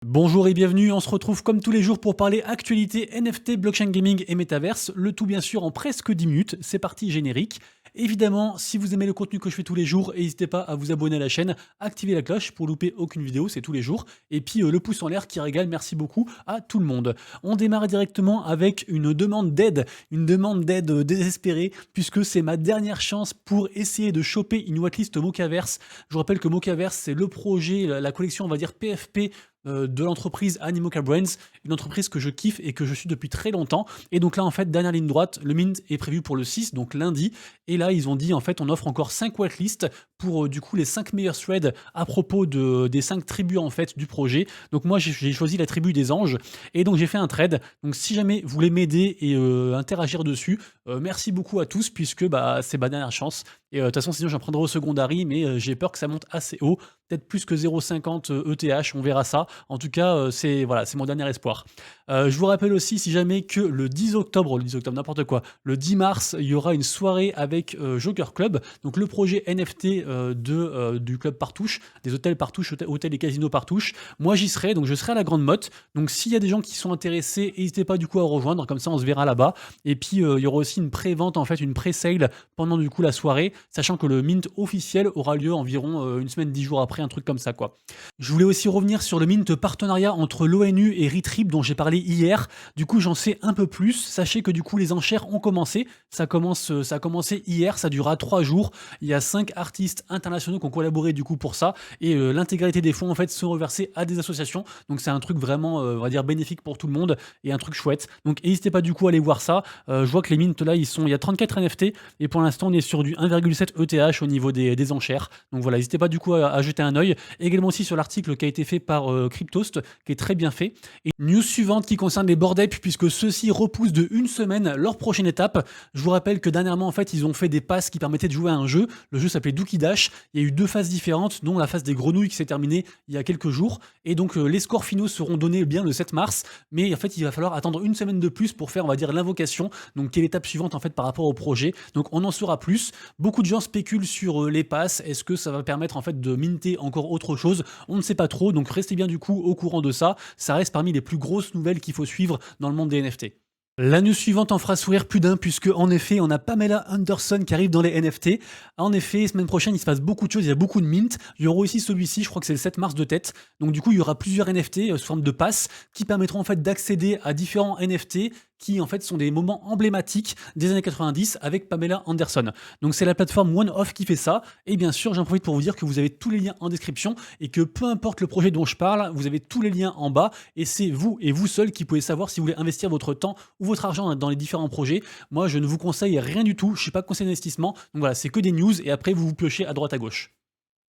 Bonjour et bienvenue, on se retrouve comme tous les jours pour parler actualité, NFT, blockchain gaming et métaverse, le tout bien sûr en presque 10 minutes, c'est parti générique. Évidemment, si vous aimez le contenu que je fais tous les jours, n'hésitez pas à vous abonner à la chaîne, activer la cloche pour louper aucune vidéo, c'est tous les jours. Et puis le pouce en l'air qui régale, merci beaucoup à tout le monde. On démarre directement avec une demande d'aide désespérée, puisque c'est ma dernière chance pour essayer de choper une whitelist Mocaverse. Je vous rappelle que Mocaverse, c'est le projet, la collection, on va dire PFP de l'entreprise Animoca Brains, une entreprise que je kiffe et que je suis depuis très longtemps. Et donc là, en fait, dernière ligne droite, le mint est prévu pour le 6, donc lundi. Et là, ils ont dit, en fait, on offre encore 5 whitelists pour du coup les 5 meilleurs threads à propos des 5 tribus en fait du projet. Donc moi, j'ai choisi la tribu des anges et donc j'ai fait un trade. Donc si jamais vous voulez m'aider et interagir dessus, merci beaucoup à tous puisque bah, c'est ma dernière chance. Et de toute façon, sinon j'en prendrai au secondary, mais j'ai peur que ça monte assez haut, peut-être plus que 0,50 ETH, on verra ça. En tout cas, c'est voilà, c'est mon dernier espoir. Je vous rappelle aussi, si jamais que le 10 octobre, n'importe quoi, le 10 mars, il y aura une soirée avec Joker Club, donc le projet NFT du club Partouche, des hôtels Partouche, hôtels et casinos Partouche. Moi, j'y serai, donc je serai à la Grande Motte. Donc s'il y a des gens qui sont intéressés, n'hésitez pas du coup à rejoindre, comme ça on se verra là-bas. Et puis il y aura aussi une pré-vente, en fait, une pré-sale pendant du coup la soirée, sachant que le mint officiel aura lieu environ une semaine, 10 jours après, un truc comme ça quoi. Je voulais aussi revenir sur le mint partenariat entre l'ONU et Retrip dont j'ai parlé hier. Du coup, j'en sais un peu plus. Sachez que du coup, les enchères ont commencé. Ça a commencé hier, ça durera 3 jours. Il y a 5 artistes internationaux qui ont collaboré du coup pour ça. Et l'intégralité des fonds, en fait, sont reversés à des associations. Donc c'est un truc vraiment, on va dire, bénéfique pour tout le monde et un truc chouette. Donc n'hésitez pas du coup à aller voir ça. Je vois que les mints là, il y a 34 NFT et pour l'instant, on est sur du 1,7 ETH au niveau des enchères. Donc voilà, n'hésitez pas du coup à jeter un œil. Également aussi sur l'article qui a été fait par Cryptost, qui est très bien fait. Et news suivante qui concerne les bored apes, puisque ceux-ci repoussent de une semaine leur prochaine étape. Je vous rappelle que dernièrement, en fait, ils ont fait des passes qui permettaient de jouer à un jeu. Le jeu s'appelait Dookie Dash. Il y a eu 2 phases différentes, dont la phase des grenouilles qui s'est terminée il y a quelques jours. Et donc, les scores finaux seront donnés bien le 7 mars. Mais en fait, il va falloir attendre une semaine de plus pour faire, on va dire, l'invocation. Donc, quelle est l'étape suivante, en fait, par rapport au projet. Donc, on en saura plus. Beaucoup de gens spéculent sur les passes. Est-ce que ça va permettre, en fait, de minter encore autre chose? On ne sait pas trop. Donc, restez bien, du coup, au courant de ça. Ça reste parmi les plus grosses nouvelles qu'il faut suivre dans le monde des NFT. La news suivante en fera sourire plus d'un puisque en effet on a Pamela Anderson qui arrive dans les NFT. En effet, semaine prochaine il se passe beaucoup de choses, il y a beaucoup de mint. Il y aura aussi celui-ci, je crois que c'est le 7 mars de tête. Donc du coup il y aura plusieurs NFT sous forme de passes qui permettront en fait d'accéder à différents NFT qui en fait sont des moments emblématiques des années 90 avec Pamela Anderson. Donc c'est la plateforme OneOff qui fait ça. Et bien sûr j'en profite pour vous dire que vous avez tous les liens en description et que peu importe le projet dont je parle, vous avez tous les liens en bas et c'est vous et vous seul qui pouvez savoir si vous voulez investir votre temps ou votre argent dans les différents projets. Moi, je ne vous conseille rien du tout. Je ne suis pas conseiller d'investissement. Donc voilà, c'est que des news et après, vous vous piochez à droite à gauche.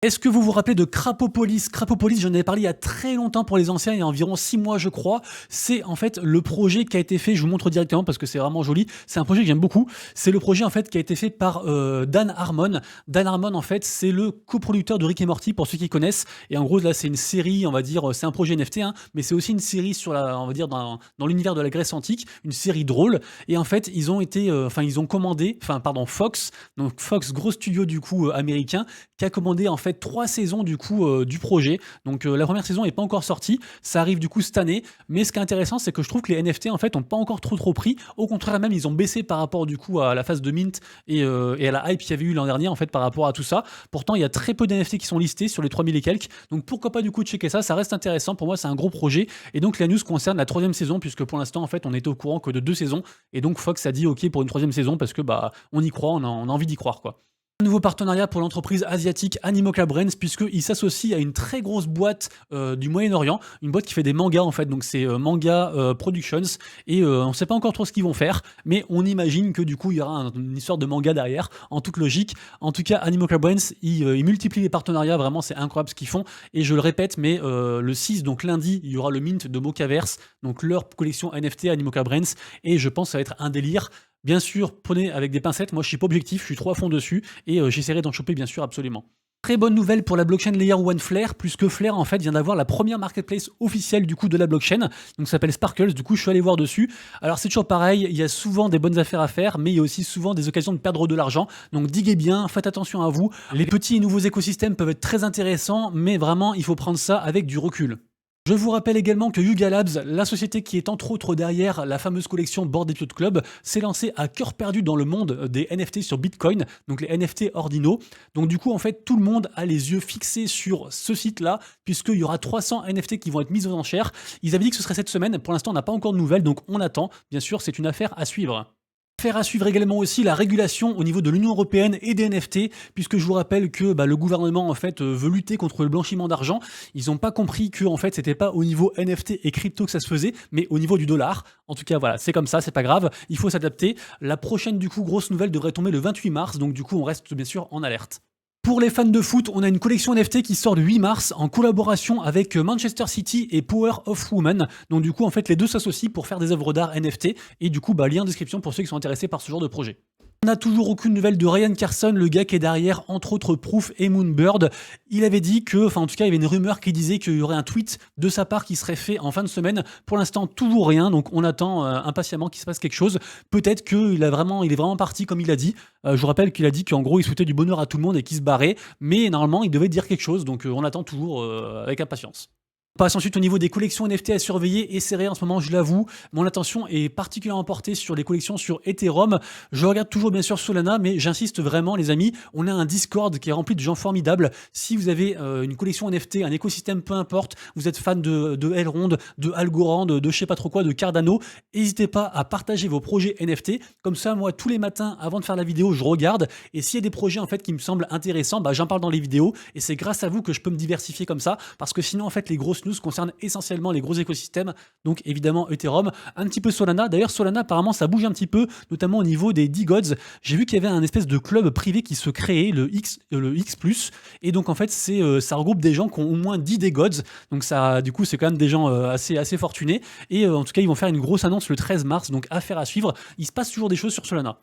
Est-ce que vous vous rappelez de Crapopolis? Crapopolis, j'en avais parlé il y a très longtemps pour les anciens, il y a environ 6 mois je crois. C'est en fait le projet qui a été fait, je vous montre directement parce que c'est vraiment joli. C'est un projet que j'aime beaucoup. C'est le projet en fait qui a été fait par Dan Harmon. Dan Harmon en fait c'est le coproducteur de Rick et Morty pour ceux qui connaissent. Et en gros là c'est une série, on va dire, c'est un projet NFT, hein, mais c'est aussi une série sur on va dire dans l'univers de la Grèce antique, une série drôle. Et en fait ils ont été, ils ont commandé, Fox, donc Fox gros studio du coup américain, qui a commandé en fait 3 saisons du coup du projet. Donc la première saison n'est pas encore sortie, ça arrive du coup cette année. Mais ce qui est intéressant, c'est que je trouve que les NFT en fait ont pas encore trop pris. Au contraire même, ils ont baissé par rapport du coup à la phase de mint et à la hype qu'il y avait eu l'an dernier en fait par rapport à tout ça. Pourtant, il y a très peu d'NFT qui sont listés sur les 3000 et quelques. Donc pourquoi pas du coup checker ça, ça reste intéressant. Pour moi, c'est un gros projet. Et donc la news concerne la 3e saison, puisque pour l'instant en fait on était au courant que de 2 saisons. Et donc Fox a dit ok pour une 3e saison parce que bah on y croit, on a envie d'y croire quoi. Un nouveau partenariat pour l'entreprise asiatique Animoca Brains puisqu'il s'associe à une très grosse boîte du Moyen-Orient, une boîte qui fait des mangas en fait, donc c'est Manga Productions et on ne sait pas encore trop ce qu'ils vont faire, mais on imagine que du coup il y aura une histoire de manga derrière, en toute logique. En tout cas, Animoca Brains, ils multiplient les partenariats, vraiment c'est incroyable ce qu'ils font et je le répète, mais le 6, donc lundi, il y aura le mint de Mocaverse, donc leur collection NFT Animoca Brains et je pense que ça va être un délire. Bien sûr, prenez avec des pincettes, moi je suis pas objectif, je suis trop à fond dessus et j'essaierai d'en choper bien sûr absolument. Très bonne nouvelle pour la blockchain Layer 1 Flare, puisque Flare en fait vient d'avoir la première marketplace officielle du coup de la blockchain, donc ça s'appelle Sparkles, du coup je suis allé voir dessus. Alors c'est toujours pareil, il y a souvent des bonnes affaires à faire, mais il y a aussi souvent des occasions de perdre de l'argent, donc diguez bien, faites attention à vous. Les petits et nouveaux écosystèmes peuvent être très intéressants, mais vraiment il faut prendre ça avec du recul. Je vous rappelle également que Yuga Labs, la société qui est entre autres derrière la fameuse collection Bored Ape Yacht Club, s'est lancée à cœur perdu dans le monde des NFT sur Bitcoin, donc les NFT ordinaux. Donc du coup, en fait, tout le monde a les yeux fixés sur ce site-là, puisqu'il y aura 300 NFT qui vont être mis aux enchères. Ils avaient dit que ce serait cette semaine, pour l'instant, on n'a pas encore de nouvelles, donc on attend. Bien sûr, c'est une affaire à suivre. Faire à suivre également aussi la régulation au niveau de l'Union européenne et des NFT, puisque je vous rappelle que le gouvernement en fait veut lutter contre le blanchiment d'argent. Ils n'ont pas compris que en fait c'était pas au niveau NFT et crypto que ça se faisait, mais au niveau du dollar. En tout cas voilà, c'est comme ça, c'est pas grave, il faut s'adapter. La prochaine du coup grosse nouvelle devrait tomber le 28 mars, donc du coup on reste bien sûr en alerte. Pour les fans de foot, on a une collection NFT qui sort le 8 mars en collaboration avec Manchester City et Power of Women. Donc du coup, en fait, les deux s'associent pour faire des œuvres d'art NFT. Et du coup, lien en description pour ceux qui sont intéressés par ce genre de projet. On n'a toujours aucune nouvelle de Ryan Carson, le gars qui est derrière, entre autres, Proof et Moonbird. Il avait dit que, enfin en tout cas, il y avait une rumeur qui disait qu'il y aurait un tweet de sa part qui serait fait en fin de semaine. Pour l'instant, toujours rien, donc on attend impatiemment qu'il se passe quelque chose. Peut-être qu'il est vraiment parti comme il a dit. Je vous rappelle qu'il a dit qu'en gros, il souhaitait du bonheur à tout le monde et qu'il se barrait. Mais normalement, il devait dire quelque chose, donc on attend toujours avec impatience. On passe ensuite au niveau des collections NFT à surveiller et serré en ce moment, je l'avoue. Mon attention est particulièrement portée sur les collections sur Ethereum. Je regarde toujours bien sûr Solana, mais j'insiste vraiment les amis, on a un Discord qui est rempli de gens formidables. Si vous avez une collection NFT, un écosystème, peu importe, vous êtes fan de Elrond, de Algorand, de je sais pas trop quoi, de Cardano, n'hésitez pas à partager vos projets NFT. Comme ça, moi, tous les matins, avant de faire la vidéo, je regarde. Et s'il y a des projets en fait qui me semblent intéressants, j'en parle dans les vidéos. Et c'est grâce à vous que je peux me diversifier comme ça. Parce que sinon, en fait, les grosses news concernent essentiellement les gros écosystèmes, donc évidemment Ethereum, un petit peu Solana. D'ailleurs, Solana, apparemment, ça bouge un petit peu, notamment au niveau des DeGods. J'ai vu qu'il y avait un espèce de club privé qui se créait, le X+, et donc en fait, ça regroupe des gens qui ont au moins 10 DeGods, donc ça, du coup, c'est quand même des gens assez fortunés, et en tout cas, ils vont faire une grosse annonce le 13 mars, donc affaire à suivre. Il se passe toujours des choses sur Solana.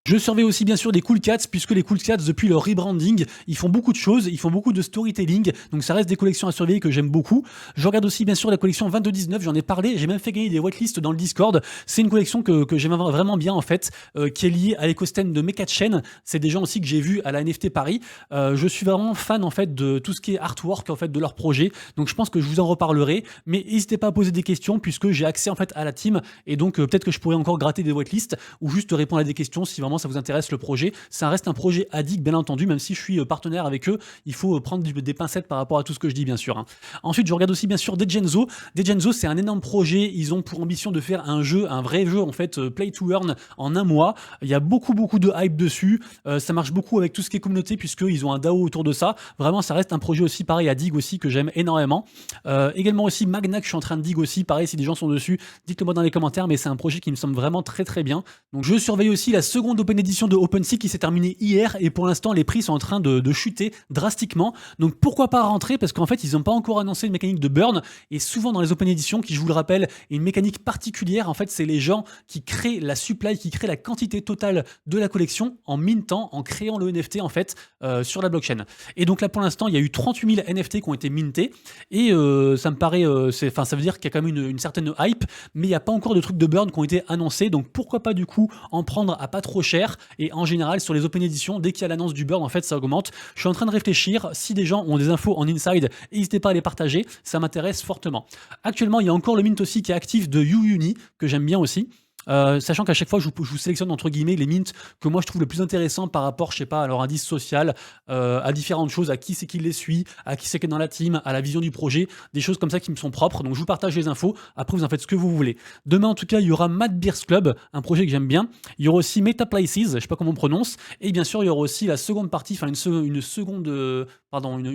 Je surveille aussi bien sûr les Cool Cats, puisque les Cool Cats, depuis leur rebranding, ils font beaucoup de choses, ils font beaucoup de storytelling, donc ça reste des collections à surveiller que j'aime beaucoup. Je regarde aussi bien sûr la collection 2219, j'en ai parlé, j'ai même fait gagner des whitelists dans le Discord. C'est une collection que j'aime vraiment bien en fait, qui est liée à l'écosystème de Mekachen. C'est des gens aussi que j'ai vus à la NFT Paris. Je suis vraiment fan en fait de tout ce qui est artwork en fait de leur projet, donc je pense que je vous en reparlerai, mais n'hésitez pas à poser des questions puisque j'ai accès en fait à la team, et donc peut-être que je pourrais encore gratter des whitelists ou juste répondre à des questions si vraiment ça vous intéresse le projet. Ça reste un projet addict bien entendu, même si je suis partenaire avec eux, il faut prendre des pincettes par rapport à tout ce que je dis bien sûr. Ensuite, je regarde aussi bien sûr Degenzo. Degenzo, c'est un énorme projet, ils ont pour ambition de faire un vrai jeu en fait, play to earn en un mois. Il y a beaucoup de hype dessus, ça marche beaucoup avec tout ce qui est communauté puisqu'ils ont un DAO autour de ça. Vraiment, ça reste un projet aussi pareil à dig aussi que j'aime énormément. Également aussi Magna que je suis en train de dig aussi, pareil si des gens sont dessus, dites-le moi dans les commentaires, mais c'est un projet qui me semble vraiment très bien. Donc je surveille aussi la seconde open edition de OpenSea qui s'est terminée hier et pour l'instant les prix sont en train de chuter drastiquement. Donc pourquoi pas rentrer, parce qu'en fait ils n'ont pas encore annoncé une mécanique de burn, et souvent dans les open editions, qui je vous le rappelle est une mécanique particulière, en fait c'est les gens qui créent la supply, qui créent la quantité totale de la collection en mintant, en créant le NFT en fait sur la blockchain. Et donc là pour l'instant il y a eu 38 000 NFT qui ont été mintés et ça me paraît, ça veut dire qu'il y a quand même une certaine hype, mais il n'y a pas encore de trucs de burn qui ont été annoncés, donc pourquoi pas du coup en prendre à pas trop cher. Et en général sur les open editions, dès qu'il y a l'annonce du burn en fait ça augmente. Je suis en train de réfléchir, si des gens ont des infos en inside, n'hésitez pas à les partager, ça m'intéresse fortement. Actuellement il y a encore le mint aussi qui est actif de UUni que j'aime bien aussi. Sachant qu'à chaque fois je vous sélectionne entre guillemets les mints que moi je trouve le plus intéressant par rapport, je sais pas, à leur indice social, à différentes choses, à qui c'est qui les suit, à qui c'est qui est dans la team, à la vision du projet, des choses comme ça qui me sont propres. Donc je vous partage les infos, après vous en faites ce que vous voulez. Demain en tout cas il y aura Mad Beers Club, un projet que j'aime bien. Il y aura aussi Metaplaces, je sais pas comment on prononce, et bien sûr il y aura aussi la seconde partie, enfin une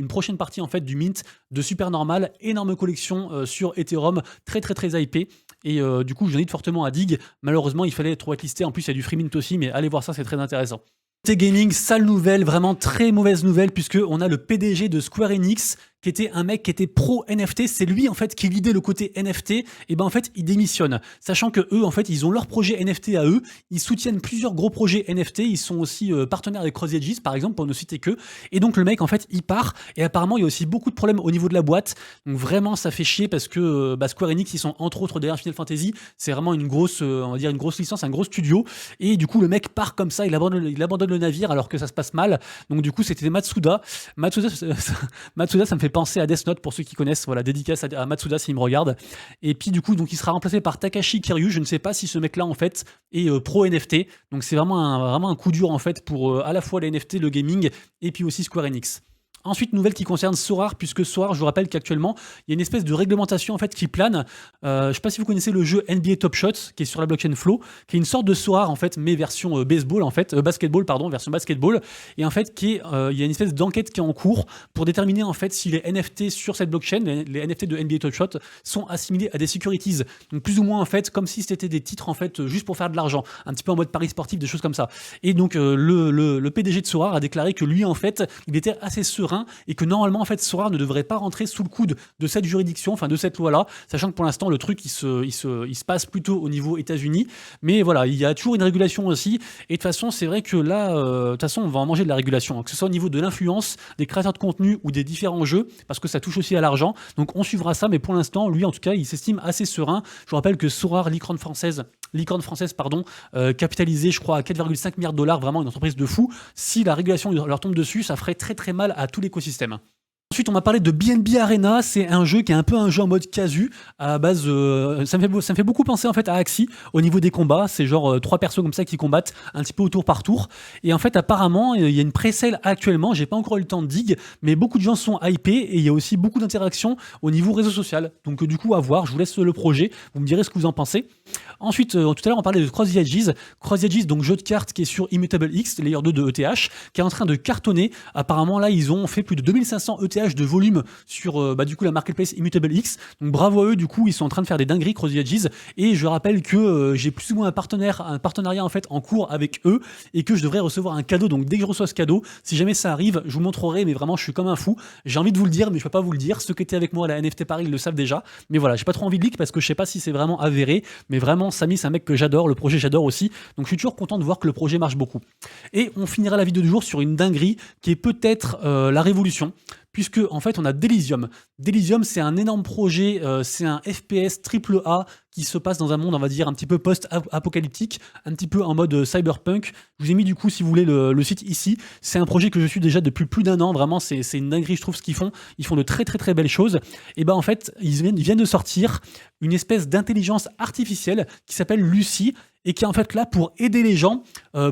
prochaine partie en fait du mint de Supernormal, énorme collection sur Ethereum, très hypée. Et du coup je vous invite fortement à dig. Malheureusement, il fallait être whitelisté. En plus, il y a du free mint aussi, mais allez voir ça, c'est très intéressant. Côté gaming, sale nouvelle, vraiment très mauvaise nouvelle, puisque on a le PDG de Square Enix qui était un mec qui était pro NFT, c'est lui en fait qui lidait le côté NFT, et ben en fait il démissionne, sachant que eux en fait ils ont leur projet NFT à eux, ils soutiennent plusieurs gros projets NFT, ils sont aussi partenaires avec Cross Edges par exemple pour ne citer que, et donc le mec en fait il part, et apparemment il y a aussi beaucoup de problèmes au niveau de la boîte, donc vraiment ça fait chier parce que Square Enix ils sont entre autres derrière Final Fantasy, c'est vraiment une grosse, on va dire une grosse licence, un gros studio, et du coup le mec part comme ça, il abandonne le navire alors que ça se passe mal, donc du coup c'était Matsuda ça me fait penser à Death Note pour ceux qui connaissent, voilà, dédicace à Matsuda s'il me regarde. Et puis du coup, donc il sera remplacé par Takashi Kiryu. Je ne sais pas si ce mec-là en fait est pro NFT. Donc c'est vraiment un coup dur en fait pour à la fois les NFT, le gaming et puis aussi Square Enix. Ensuite, nouvelle qui concerne Sorare, puisque Sorare, je vous rappelle qu'actuellement, il y a une espèce de réglementation en fait qui plane. Je ne sais pas si vous connaissez le jeu NBA Top Shot, qui est sur la blockchain Flow, qui est une sorte de Sorare en fait, mais version baseball en fait, basketball pardon, version basketball, et en fait il y a une espèce d'enquête qui est en cours pour déterminer en fait si les NFT sur cette blockchain, les NFT de NBA Top Shot, sont assimilés à des securities. Donc plus ou moins en fait, comme si c'était des titres en fait juste pour faire de l'argent, un petit peu en mode paris sportif, des choses comme ça. Et donc le PDG de Sorare a déclaré que lui en fait, il était assez serein et que normalement en fait Sorare ne devrait pas rentrer sous le coude de cette juridiction, enfin de cette loi-là, sachant que pour l'instant le truc il se passe plutôt au niveau États-Unis, mais voilà, il y a toujours une régulation aussi, et de toute façon c'est vrai que là, de toute façon on va en manger de la régulation, hein, que ce soit au niveau de l'influence, des créateurs de contenu ou des différents jeux, parce que ça touche aussi à l'argent, donc on suivra ça, mais pour l'instant lui en tout cas il s'estime assez serein. Je vous rappelle que Sorare, licorne française, capitalisée je crois à 4,5 milliards de dollars, vraiment une entreprise de fou. Si la régulation leur tombe dessus, ça ferait très très mal à tout l'écosystème. Ensuite, on m'a parlé de BNB Arena. C'est un jeu qui est un peu un jeu en mode casu. À la base, ça me fait beaucoup penser en fait à Axie au niveau des combats. C'est genre 3 persos comme ça qui combattent un petit peu au tour par tour. Et en fait, apparemment, il y a une pré-sale actuellement. J'ai pas encore eu le temps de dig, mais beaucoup de gens sont hypés et il y a aussi beaucoup d'interactions au niveau réseau social. Donc du coup, à voir. Je vous laisse le projet. Vous me direz ce que vous en pensez. Ensuite, tout à l'heure, on parlait de Cross the Edges. Cross the Edges, donc jeu de cartes qui est sur Immutable X, Layer 2 de ETH, qui est en train de cartonner. Apparemment, là, ils ont fait plus de 2500 ETH de volume sur du coup la marketplace Immutable X. Donc bravo à eux, du coup ils sont en train de faire des dingueries Cross the Edges, et je rappelle que j'ai plus ou moins un partenariat en fait en cours avec eux, et que je devrais recevoir un cadeau. Donc dès que je reçois ce cadeau, si jamais ça arrive, je vous montrerai, mais vraiment je suis comme un fou. J'ai envie de vous le dire, mais je peux pas vous le dire. Ceux qui étaient avec moi à la NFT Paris ils le savent déjà, mais voilà, j'ai pas trop envie de leak parce que je sais pas si c'est vraiment avéré, mais vraiment Samy c'est un mec que j'adore, le projet j'adore aussi, donc je suis toujours content de voir que le projet marche beaucoup. Et on finira la vidéo du jour sur une dinguerie qui est peut-être la révolution, puisque en fait on a Delysium. Delysium, c'est un énorme projet, c'est un FPS AAA qui se passe dans un monde, on va dire, un petit peu post-apocalyptique, un petit peu en mode cyberpunk. Je vous ai mis du coup, si vous voulez, le site ici. C'est un projet que je suis déjà depuis plus d'1 an, vraiment, c'est une dinguerie, je trouve, ce qu'ils font. Ils font de très très très belles choses. Et ben en fait, ils viennent de sortir une espèce d'intelligence artificielle qui s'appelle Lucy, et qui est en fait là pour aider les gens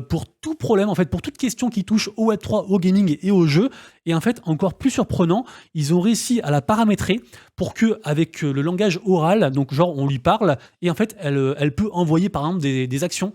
pour tout problème, en fait, pour toute question qui touche au Web3, au gaming et au jeu. Et en fait, encore plus surprenant, ils ont réussi à la paramétrer pour que, avec le langage oral, donc genre on lui parle, et en fait elle peut envoyer par exemple des actions,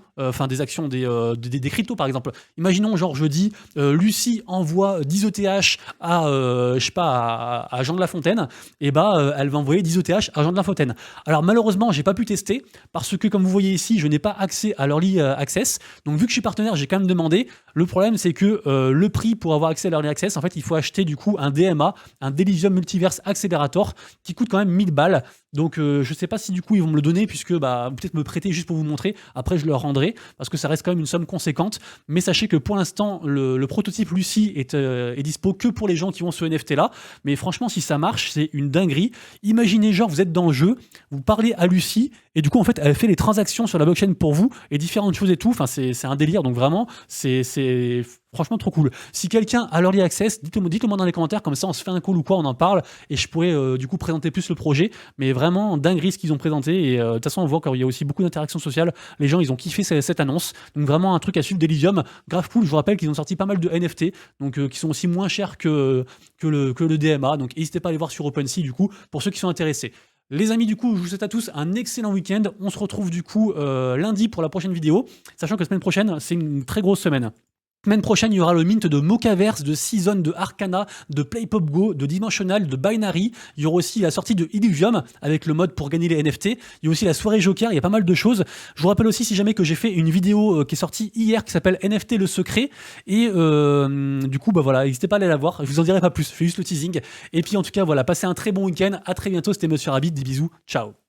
des cryptos par exemple. Imaginons genre je dis Lucie envoie 10 ETH à je sais pas à Jean de La Fontaine, et bah elle va envoyer 10 ETH à Jean de La Fontaine. Alors malheureusement j'ai pas pu tester parce que comme vous voyez ici je n'ai pas accès à l'Early Access, donc vu que je suis partenaire j'ai quand même demandé. Le problème c'est que le prix pour avoir accès à l'Early Access, en fait il faut acheter du coup un DMA, un Delysium Multiverse Accelerator, qui coûte quand même 1000 balles. Donc je sais pas si du coup ils vont me le donner, puisque peut-être me prêter juste pour vous montrer, après je leur rendrai, parce que ça reste quand même une somme conséquente. Mais sachez que pour l'instant le prototype Lucy est dispo que pour les gens qui ont ce NFT là, mais franchement si ça marche c'est une dinguerie. Imaginez genre vous êtes dans le jeu, vous parlez à Lucy, et du coup en fait elle fait les transactions sur la blockchain pour vous, et différentes choses et tout, enfin c'est un délire, donc vraiment c'est franchement trop cool. Si quelqu'un a l'Early Access, dites-le moi dans les commentaires, comme ça on se fait un call ou quoi, on en parle, et je pourrais du coup présenter plus le projet. Mais vraiment dinguerie ce qu'ils ont présenté, et de toute façon on voit qu'il y a aussi beaucoup d'interactions sociales, les gens ils ont kiffé cette annonce, donc vraiment un truc à suivre d'Elysium, grave cool. Je vous rappelle qu'ils ont sorti pas mal de NFT, donc qui sont aussi moins chers que le DMA, donc n'hésitez pas à aller voir sur OpenSea du coup, pour ceux qui sont intéressés. Les amis, du coup, je vous souhaite à tous un excellent week-end. On se retrouve du coup lundi pour la prochaine vidéo, sachant que la semaine prochaine, c'est une très grosse semaine. Semaine prochaine, il y aura le mint de Mochaverse, de Season, de Arcana, de Playpop Go, de Dimensional, de Binary. Il y aura aussi la sortie de Illuvium avec le mode pour gagner les NFT. Il y a aussi la soirée Joker, il y a pas mal de choses. Je vous rappelle aussi, si jamais, que j'ai fait une vidéo qui est sortie hier qui s'appelle NFT le secret. Et du coup, bah voilà, n'hésitez pas à aller la voir. Je vous en dirai pas plus, je fais juste le teasing. Et puis en tout cas, voilà, passez un très bon week-end. À très bientôt, c'était Monsieur Rabbit. Des bisous, ciao.